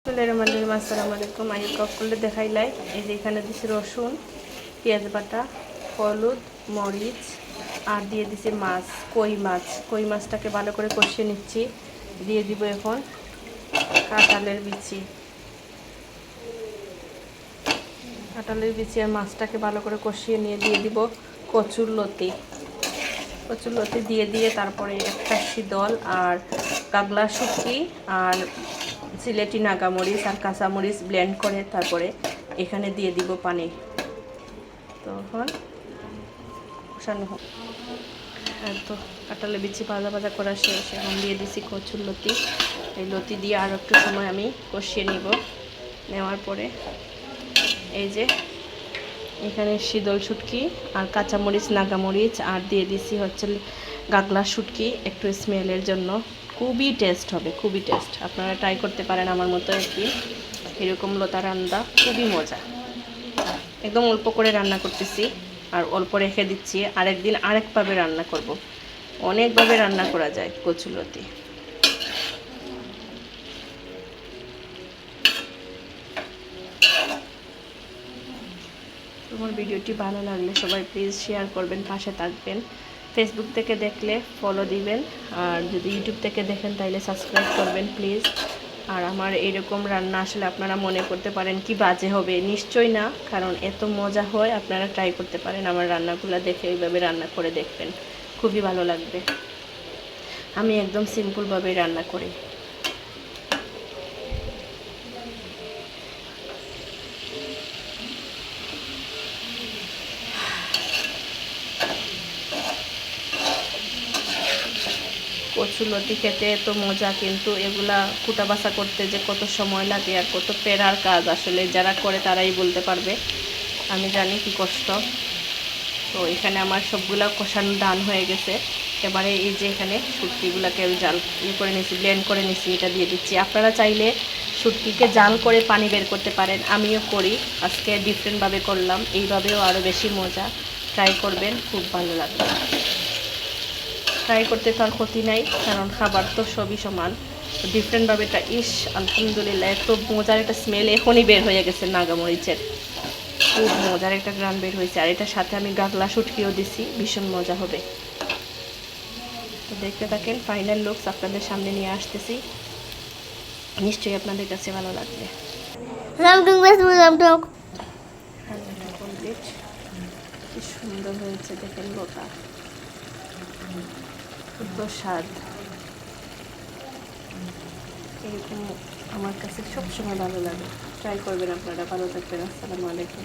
আসসালামু আলাইকুম। আমি কক করলে দেখাইলাই। এই যে এখানে দিছি রসুন, পেঁয়াজ বাটা, হলুদ, মরিচ আর দিয়ে দিছি মাছ, কই মাছ। কই মাছটাকে ভালো করে কষিয়ে নিচ্ছি। দিয়ে দিব এখন কাঁঠালের বিচি। কাঁঠালের বিচি আর মাছটাকে ভালো করে কষিয়ে নিয়ে দিয়ে দিব কচুর লতি। কচুর লতি দিয়ে তারপরে একটা শীতল আর কাগলা শুটকি আর সিলেটি নাগামরিচ আর কাঁচামরিচ ব্লেন্ড করে তারপরে এখানে দিয়ে দিব পানি। তখন কষানো হোক। তো কাঁঠালের বিচি ভাজা করা শেষ। এখন দিয়ে দিছি কচুর লতি। এই লতি দিয়ে আর একটু সময় আমি কষিয়ে নিব। নেওয়ার পরে এই যে এখানে শীতল শুটকি আর কাঁচামরিচ নাগামরিচ আর দিয়ে দিছি হচ্ছে গাগলা শুটকি একটু স্মেলের জন্য। খুবই টেস্ট হবে, খুবই টেস্ট। আপনারা ট্রাই করতে পারেন আমার মতো একদিন। এরকম লতা রান্না খুবই মজা। একদম অল্প করে রান্না করতেছি আর অল্প রেখে দিচ্ছি। আরেকদিন আরেকভাবে রান্না করব। অনেকভাবে রান্না করা যায় কচুলতি। তোমার ভিডিওটি ভালো লাগলে সবাই প্লিজ শেয়ার করবেন, পাশে থাকবেন। ফেসবুক থেকে দেখলে ফলো দিবেন, আর যদি ইউটিউব থেকে দেখেন তাহলে সাবস্ক্রাইব করবেন প্লিজ। আর আমার এইরকম রান্না আসলে আপনারা মনে করতে পারেন কি বাজে হবে, নিশ্চয়ই না, কারণ এত মজা হয়। আপনারা ট্রাই করতে পারেন, আমার রান্নাগুলো দেখে এইভাবে রান্না করে দেখবেন, খুবই ভালো লাগবে। আমি একদম সিম্পলভাবেই রান্না করি। কচুলতি খেতে এত মজা, কিন্তু এগুলা কুটা বাছা করতে যে কত সময় লাগে আর কত পেরার কাজ, আসলে যারা করে তারাই বলতে পারবে। আমি জানি কি কষ্ট। তো এখানে আমার সবগুলা কষানো ডান হয়ে গেছে। এবারে এই যে এখানে শুটকিগুলোকে জাল করে নিচ্ছি, ব্লেন্ড করে নিচ্ছি, এটা দিয়ে দিচ্ছি। আপনারা চাইলে শুটকিকে জাল করে পানি বের করতে পারেন, আমিও করি। আজকে ডিফারেন্টভাবে করলাম, এইভাবেও আরও বেশি মজা। ট্রাই করবেন, খুব ভালো লাগবে। ট্রাই করতে তো আর ক্ষতি নাই, কারণ খাবার তো সবই সমান। তো ডিফারেন্টভাবে এটা আলহামদুলিল্লাহ এত মজার একটা স্মেল এখনই বের হয়ে গেছে নাগামরিচের। খুব মজার একটা গ্রান বের হয়েছে। আর এটার সাথে আমি গাগলা শুটকিও দিছি, ভীষণ মজা হবে। তো দেখতে থাকেন, ফাইনাল লুকস আপনাদের সামনে নিয়ে আসতেছি। নিশ্চয়ই আপনাদের কাছে ভালো লাগবে। কমপ্লিট। কি সুন্দর হয়েছে দেখেন লোটা, খুব স্বাদ। এরকম আমার কাছে সবসময় ভালো লাগে। ট্রাই করবেন আপনারা। ভালো থাকবেন। আসসালামু আলাইকুম।